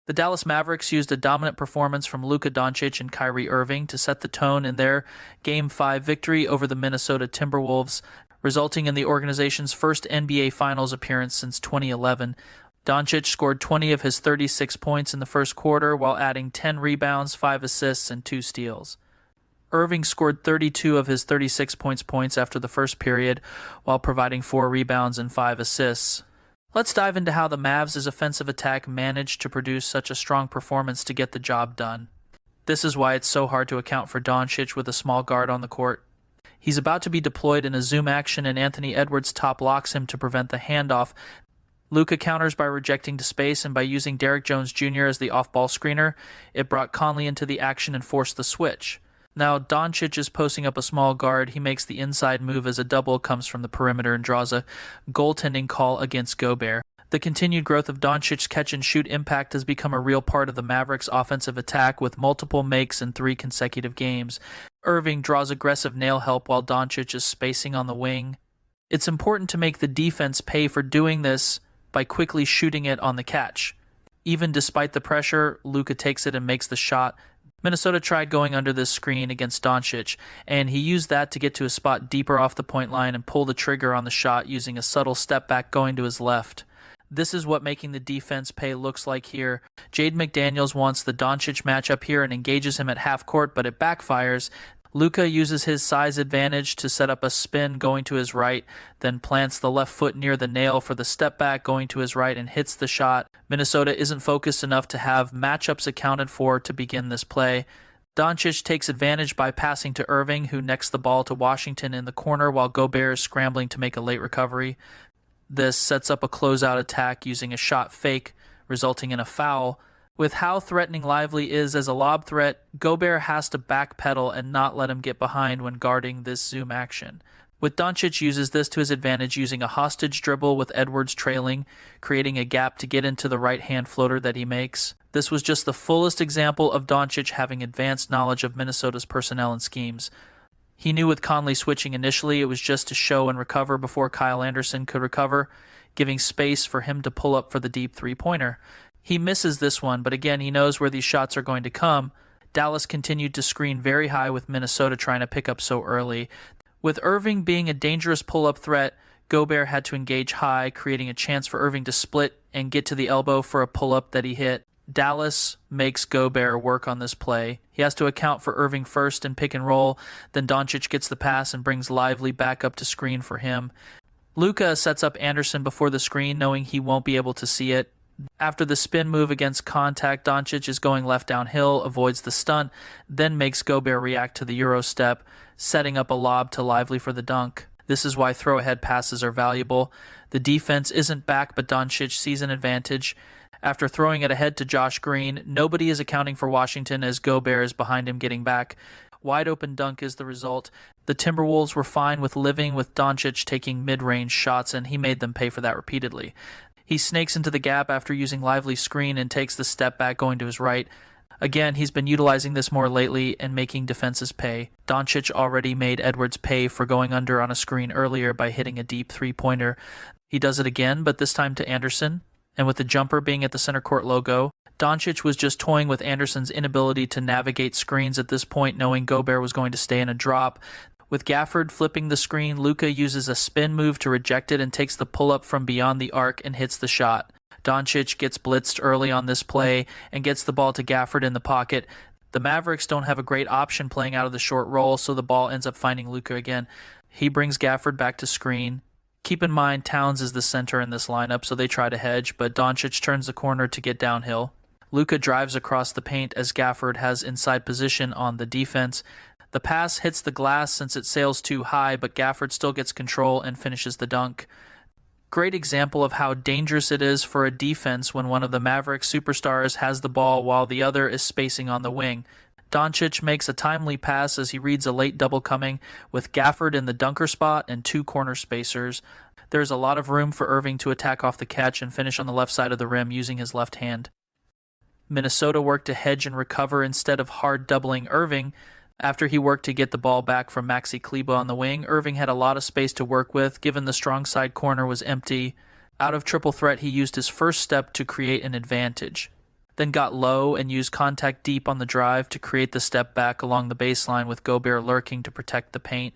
The Dallas Mavericks used a dominant performance from Luka Doncic and Kyrie Irving to set the tone in their Game 5 victory over the Minnesota Timberwolves, resulting in the organization's first NBA Finals appearance since 2011. Dončić scored 20 of his 36 points in the first quarter while adding 10 rebounds, 5 assists, and 2 steals. Irving scored 32 of his 36 points after the first period while providing 4 rebounds and 5 assists. Let's dive into how the Mavs' offensive attack managed to produce such a strong performance to get the job done. This is why it's so hard to account for Dončić with a small guard on the court. He's about to be deployed in a zoom action and Anthony Edwards top locks him to prevent the handoff. Luka counters by rejecting to space, and by using Derrick Jones Jr. as the off-ball screener, it brought Conley into the action and forced the switch. Now, Dončić is posting up a small guard. He makes the inside move as a double comes from the perimeter and draws a goaltending call against Gobert. The continued growth of Dončic's catch-and-shoot impact has become a real part of the Mavericks' offensive attack with multiple makes in 3 consecutive games. Irving draws aggressive nail help while Dončić is spacing on the wing. It's important to make the defense pay for doing this by quickly shooting it on the catch. Even despite the pressure, Luka takes it and makes the shot. Minnesota tried going under this screen against Dončić, and he used that to get to a spot deeper off the point line and pull the trigger on the shot using a subtle step back going to his left. This is what making the defense pay looks like here. Jaden McDaniels wants the Dončić matchup here and engages him at half court, but it backfires. Luka uses his size advantage to set up a spin going to his right, then plants the left foot near the nail for the step back going to his right and hits the shot. Minnesota isn't focused enough to have matchups accounted for to begin this play. Dončić takes advantage by passing to Irving, who necks the ball to Washington in the corner while Gobert is scrambling to make a late recovery. This sets up a closeout attack using a shot fake, resulting in a foul. With how threatening Lively is as a lob threat, Gobert has to backpedal and not let him get behind when guarding this zoom action. Dončić uses this to his advantage using a hostage dribble with Edwards trailing, creating a gap to get into the right-hand floater that he makes. This was just the fullest example of Dončić having advanced knowledge of Minnesota's personnel and schemes. He knew with Conley switching initially, it was just to show and recover before Kyle Anderson could recover, giving space for him to pull up for the deep three-pointer. He misses this one, but again, he knows where these shots are going to come. Dallas continued to screen very high with Minnesota trying to pick up so early. With Irving being a dangerous pull-up threat, Gobert had to engage high, creating a chance for Irving to split and get to the elbow for a pull-up that he hit. Dallas makes Gobert work on this play. He has to account for Irving first and pick and roll, then Dončić gets the pass and brings Lively back up to screen for him. Luka sets up Anderson before the screen, knowing he won't be able to see it. After the spin move against contact, Dončić is going left downhill, avoids the stunt, then makes Gobert react to the Euro step, setting up a lob to Lively for the dunk. This is why throw-ahead passes are valuable. The defense isn't back, but Dončić sees an advantage. After throwing it ahead to Josh Green, nobody is accounting for Washington as Gobert is behind him getting back. Wide open dunk is the result. The Timberwolves were fine with living with Dončić taking mid-range shots, and he made them pay for that repeatedly. He snakes into the gap after using Lively's screen and takes the step back going to his right. Again, he's been utilizing this more lately and making defenses pay. Dončić already made Edwards pay for going under on a screen earlier by hitting a deep three-pointer. He does it again, but this time to Anderson. And with the jumper being at the center court logo, Dončić was just toying with Anderson's inability to navigate screens at this point, knowing Gobert was going to stay in a drop. With Gafford flipping the screen, Luka uses a spin move to reject it and takes the pull-up from beyond the arc and hits the shot. Dončić gets blitzed early on this play and gets the ball to Gafford in the pocket. The Mavericks don't have a great option playing out of the short roll, so the ball ends up finding Luka again. He brings Gafford back to screen. Keep in mind, Towns is the center in this lineup, so they try to hedge, but Dončić turns the corner to get downhill. Luka drives across the paint as Gafford has inside position on the defense. The pass hits the glass since it sails too high, but Gafford still gets control and finishes the dunk. Great example of how dangerous it is for a defense when one of the Mavericks superstars has the ball while the other is spacing on the wing. Dončić makes a timely pass as he reads a late double coming with Gafford in the dunker spot and 2 corner spacers. There's a lot of room for Irving to attack off the catch and finish on the left side of the rim using his left hand. Minnesota worked to hedge and recover instead of hard doubling Irving. After he worked to get the ball back from Maxi Kleber on the wing, Irving had a lot of space to work with, given the strong side corner was empty. Out of triple threat, he used his first step to create an advantage. then got low and used contact deep on the drive to create the step back along the baseline with Gobert lurking to protect the paint.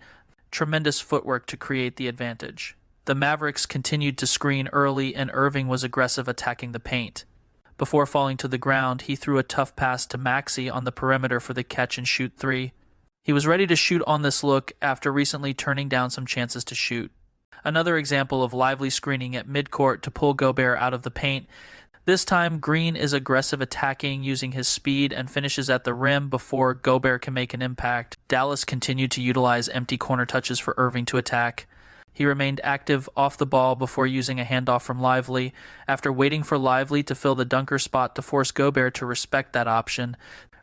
Tremendous footwork to create the advantage. The Mavericks continued to screen early and Irving was aggressive attacking the paint. Before falling to the ground, he threw a tough pass to Maxey on the perimeter for the catch-and-shoot three. He was ready to shoot on this look after recently turning down some chances to shoot. Another example of lively screening at midcourt to pull Gobert out of the paint. This time, Green is aggressive attacking using his speed and finishes at the rim before Gobert can make an impact. Dallas continued to utilize empty corner touches for Irving to attack. He remained active off the ball before using a handoff from Lively. After waiting for Lively to fill the dunker spot to force Gobert to respect that option,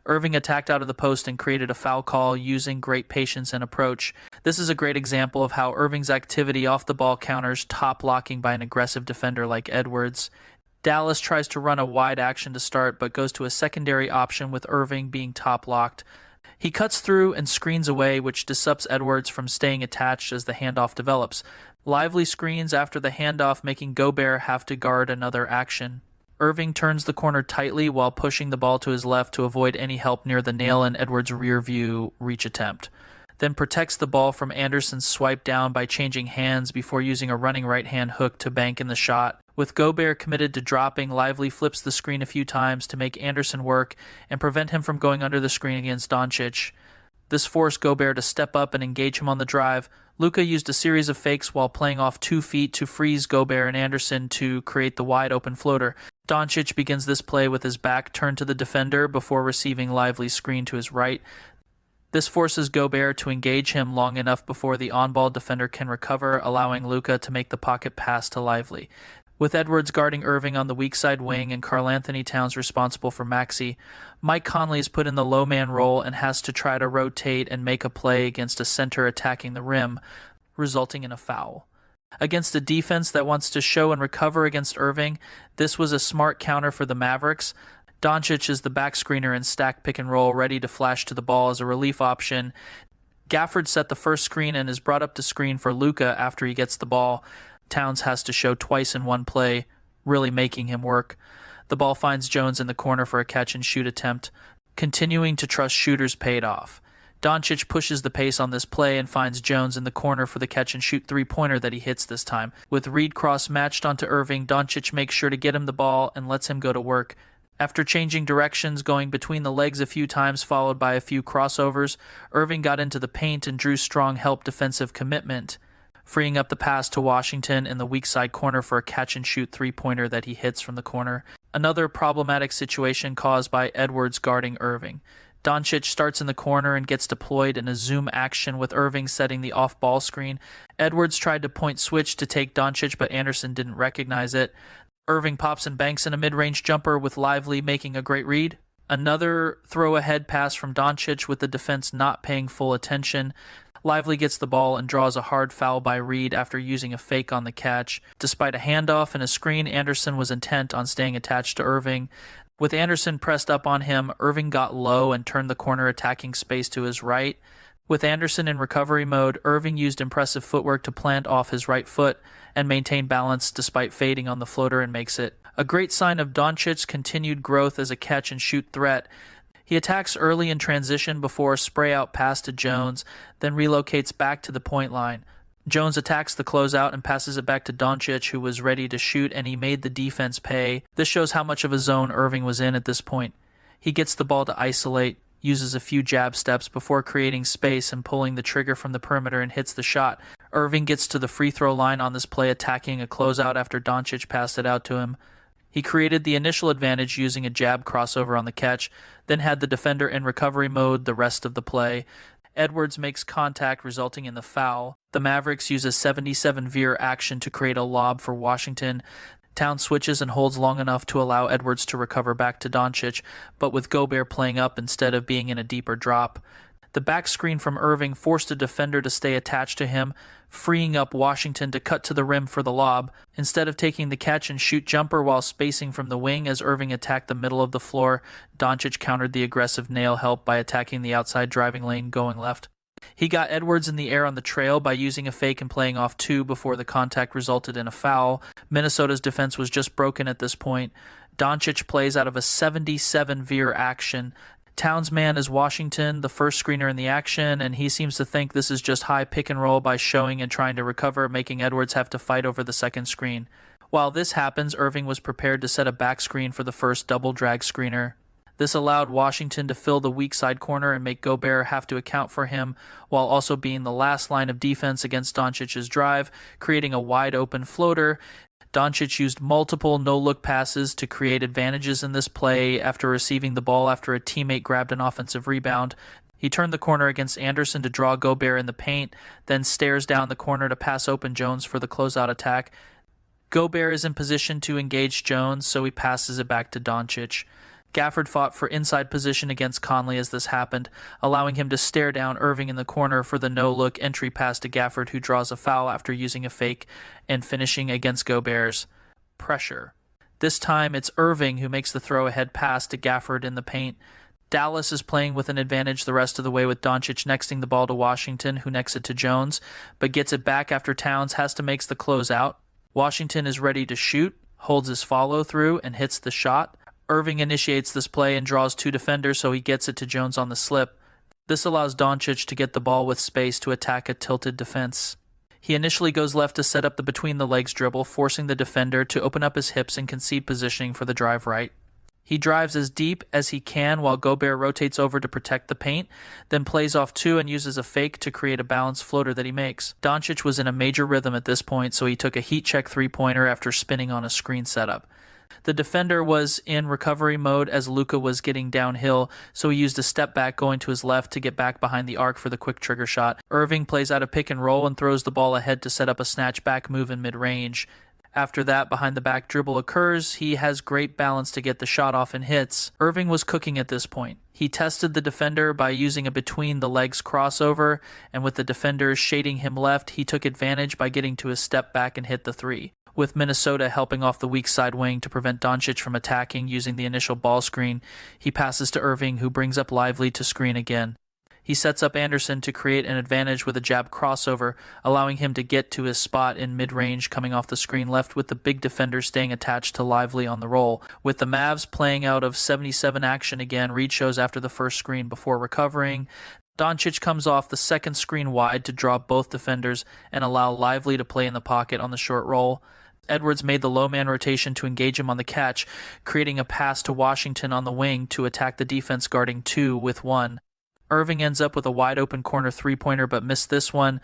Irving attacked out of the post and created a foul call using great patience and approach. This is a great example of how Irving's activity off the ball counters top blocking by an aggressive defender like Edwards. Dallas tries to run a wide action to start but goes to a secondary option with Irving being top locked. He cuts through and screens away, which disrupts Edwards from staying attached as the handoff develops. Lively screens after the handoff, making Gobert have to guard another action. Irving turns the corner tightly while pushing the ball to his left to avoid any help near the nail in Edwards' rear view reach attempt. Then protects the ball from Anderson's swipe down by changing hands before using a running right-hand hook to bank in the shot. With Gobert committed to dropping, Lively flips the screen a few times to make Anderson work and prevent him from going under the screen against Dončić. This forced Gobert to step up and engage him on the drive. Luka used a series of fakes while playing off 2 feet to freeze Gobert and Anderson to create the wide-open floater. Dončić begins this play with his back turned to the defender before receiving Lively's screen to his right. This forces Gobert to engage him long enough before the on-ball defender can recover, allowing Luka to make the pocket pass to Lively. With Edwards guarding Irving on the weak side wing and Karl-Anthony Towns responsible for Maxey, Mike Conley is put in the low man role and has to try to rotate and make a play against a center attacking the rim, resulting in a foul. Against a defense that wants to show and recover against Irving, this was a smart counter for the Mavericks. Dončić is the back screener and stack pick and roll, ready to flash to the ball as a relief option. Gafford set the first screen and is brought up to screen for Luka after he gets the ball. Towns has to show twice in one play, really making him work. The ball finds Jones in the corner for a catch-and-shoot attempt. Continuing to trust shooters paid off. Dončić pushes the pace on this play and finds Jones in the corner for the catch-and-shoot three-pointer that he hits this time. With Reed cross matched onto Irving, Dončić makes sure to get him the ball and lets him go to work. After changing directions, going between the legs a few times followed by a few crossovers, Irving got into the paint and drew strong help defensive commitment, freeing up the pass to Washington in the weak side corner for a catch-and-shoot three-pointer that he hits from the corner. Another problematic situation caused by Edwards guarding Irving. Dončić starts in the corner and gets deployed in a zoom action with Irving setting the off-ball screen. Edwards tried to point switch to take Dončić, but Anderson didn't recognize it. Irving pops and banks in a mid-range jumper with Lively making a great read. Another throw-ahead pass from Dončić with the defense not paying full attention. Lively gets the ball and draws a hard foul by Reed after using a fake on the catch. Despite a handoff and a screen, Anderson was intent on staying attached to Irving. With Anderson pressed up on him, Irving got low and turned the corner attacking space to his right. With Anderson in recovery mode, Irving used impressive footwork to plant off his right foot and maintain balance despite fading on the floater and makes it. A great sign of Dončić's continued growth as a catch-and-shoot threat. He attacks early in transition before a spray-out pass to Jones, then relocates back to the point line. Jones attacks the closeout and passes it back to Dončić, who was ready to shoot, and he made the defense pay. This shows how much of a zone Irving was in at this point. He gets the ball to isolate, uses a few jab steps before creating space and pulling the trigger from the perimeter and hits the shot. Irving gets to the free throw line on this play, attacking a closeout after Dončić passed it out to him. He created the initial advantage using a jab crossover on the catch, then had the defender in recovery mode the rest of the play. Edwards makes contact, resulting in the foul. The Mavericks use a 77 veer action to create a lob for Washington. Towns switches and holds long enough to allow Edwards to recover back to Dončić, but with Gobert playing up instead of being in a deeper drop. The back screen from Irving forced a defender to stay attached to him, freeing up Washington to cut to the rim for the lob. Instead of taking the catch-and-shoot jumper while spacing from the wing as Irving attacked the middle of the floor, Dončić countered the aggressive nail help by attacking the outside driving lane going left. He got Edwards in the air on the trail by using a fake and playing off two before the contact resulted in a foul. Minnesota's defense was just broken at this point. Dončić plays out of a 77 veer action. Towns' man is Washington, the first screener in the action, and he seems to think this is just high pick and roll by showing and trying to recover, making Edwards have to fight over the second screen. While this happens, Irving was prepared to set a back screen for the first double drag screener. This allowed Washington to fill the weak side corner and make Gobert have to account for him, while also being the last line of defense against Dončić's drive, creating a wide open floater. Dončić used multiple no-look passes to create advantages in this play after receiving the ball after a teammate grabbed an offensive rebound. He turned the corner against Anderson to draw Gobert in the paint, then stares down the corner to pass open Jones for the closeout attack. Gobert is in position to engage Jones, so he passes it back to Dončić. Gafford fought for inside position against Conley as this happened, allowing him to stare down Irving in the corner for the no-look entry pass to Gafford, who draws a foul after using a fake and finishing against Gobert's pressure. This time it's Irving who makes the throw-ahead pass to Gafford in the paint. Dallas is playing with an advantage the rest of the way with Dončić nexting the ball to Washington, who nexts it to Jones, but gets it back after Towns has to make the closeout. Washington is ready to shoot, holds his follow-through, and hits the shot. Irving initiates this play and draws two defenders, so he gets it to Jones on the slip. This allows Dončić to get the ball with space to attack a tilted defense. He initially goes left to set up the between-the-legs dribble, forcing the defender to open up his hips and concede positioning for the drive right. He drives as deep as he can while Gobert rotates over to protect the paint, then plays off two and uses a fake to create a balanced floater that he makes. Dončić was in a major rhythm at this point, so he took a heat check three-pointer after spinning on a screen setup. The defender was in recovery mode as Luka was getting downhill, so he used a step back going to his left to get back behind the arc for the quick trigger shot. Irving plays out a pick and roll and throws the ball ahead to set up a snatch back move in mid-range. After that, behind the back dribble occurs, he has great balance to get the shot off and hits. Irving was cooking at this point. He tested the defender by using a between-the-legs crossover, and with the defender shading him left, he took advantage by getting to his step back and hit the three. With Minnesota helping off the weak side wing to prevent Dončić from attacking using the initial ball screen, he passes to Irving, who brings up Lively to screen again. He sets up Anderson to create an advantage with a jab crossover, allowing him to get to his spot in mid-range coming off the screen left with the big defender staying attached to Lively on the roll. With the Mavs playing out of 77 action again, Reed shows after the first screen before recovering. Dončić comes off the second screen wide to draw both defenders and allow Lively to play in the pocket on the short roll. Edwards made the low man rotation to engage him on the catch, creating a pass to Washington on the wing to attack the defense guarding two with one. Irving ends up with a wide-open corner three-pointer but missed this one.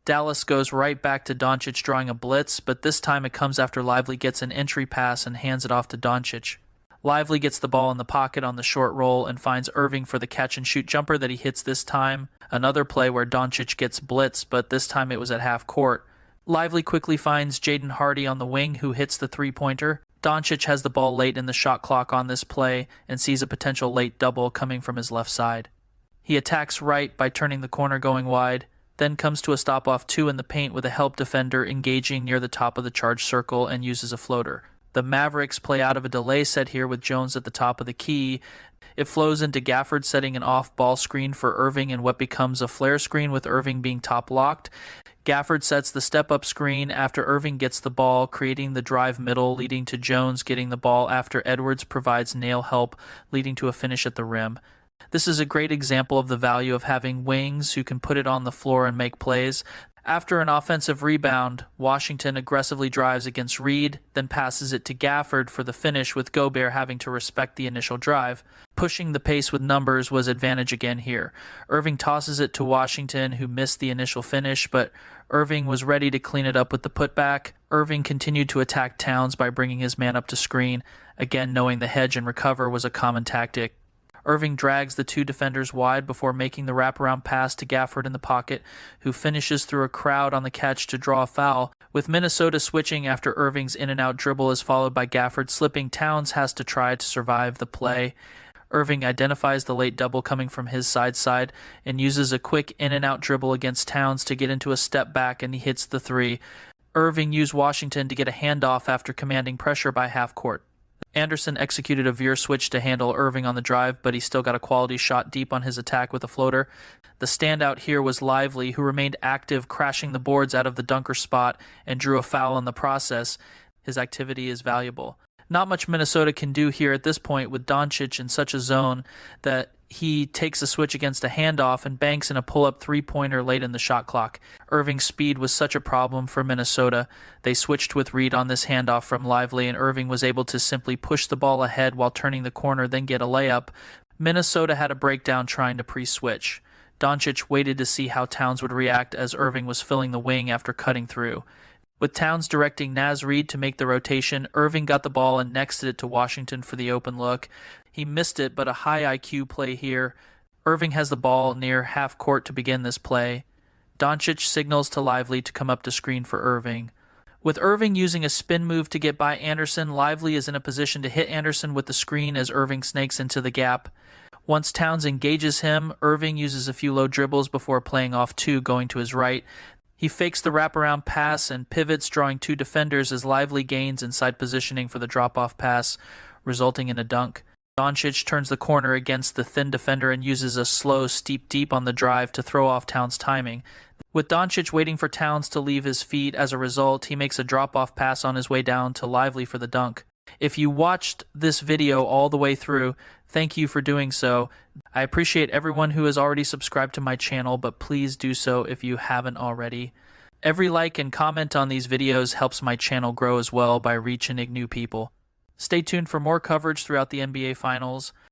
Dallas goes right back to Dončić drawing a blitz, but this time it comes after Lively gets an entry pass and hands it off to Dončić. Lively gets the ball in the pocket on the short roll and finds Irving for the catch-and-shoot jumper that he hits this time. Another play where Dončić gets blitzed, but this time it was at half court. Lively quickly finds Jaden Hardy on the wing, who hits the three-pointer. Dončić has the ball late in the shot clock on this play and sees a potential late double coming from his left side. He attacks right by turning the corner going wide, then comes to a stop-off two in the paint with a help defender engaging near the top of the charge circle and uses a floater. The Mavericks play out of a delay set here with Jones at the top of the key. It flows into Gafford setting an off-ball screen for Irving in what becomes a flare screen with Irving being top-locked. Gafford sets the step-up screen after Irving gets the ball, creating the drive middle, leading to Jones getting the ball after Edwards provides nail help, leading to a finish at the rim. This is a great example of the value of having wings who can put it on the floor and make plays. After an offensive rebound, Washington aggressively drives against Reed, then passes it to Gafford for the finish with Gobert having to respect the initial drive. Pushing the pace with numbers was advantage again here. Irving tosses it to Washington, who missed the initial finish, but Irving was ready to clean it up with the putback. Irving continued to attack Towns by bringing his man up to screen, again knowing the hedge and recover was a common tactic. Irving drags the two defenders wide before making the wraparound pass to Gafford in the pocket, who finishes through a crowd on the catch to draw a foul. With Minnesota switching after Irving's in-and-out dribble is followed by Gafford slipping, Towns has to try to survive the play. Irving identifies the late double coming from his side and uses a quick in-and-out dribble against Towns to get into a step back, and he hits the three. Irving used Washington to get a handoff after commanding pressure by half court. Anderson executed a veer switch to handle Irving on the drive, but he still got a quality shot deep on his attack with a floater. The standout here was Lively, who remained active, crashing the boards out of the dunker spot and drew a foul in the process. His activity is valuable. Not much Minnesota can do here at this point with Dončić in such a zone that he takes a switch against a handoff and banks in a pull-up three-pointer late in the shot clock. Irving's speed was such a problem for Minnesota. They switched with Reed on this handoff from Lively, and Irving was able to simply push the ball ahead while turning the corner, then get a layup. Minnesota had a breakdown trying to pre-switch. Dončić waited to see how Towns would react as Irving was filling the wing after cutting through. With Towns directing Naz Reid to make the rotation, Irving got the ball and nexted it to Washington for the open look. He missed it, but a high IQ play here. Irving has the ball near half court to begin this play. Dončić signals to Lively to come up to screen for Irving. With Irving using a spin move to get by Anderson, Lively is in a position to hit Anderson with the screen as Irving snakes into the gap. Once Towns engages him, Irving uses a few low dribbles before playing off two, going to his right. He fakes the wraparound pass and pivots, drawing two defenders as Lively gains inside positioning for the drop-off pass, resulting in a dunk. Dončić turns the corner against the thin defender and uses a slow, steep deep on the drive to throw off Towns' timing. With Dončić waiting for Towns to leave his feet, as a result, he makes a drop-off pass on his way down to Lively for the dunk. If you watched this video all the way through, thank you for doing so. I appreciate everyone who has already subscribed to my channel, but please do so if you haven't already. Every like and comment on these videos helps my channel grow as well by reaching new people. Stay tuned for more coverage throughout the NBA Finals.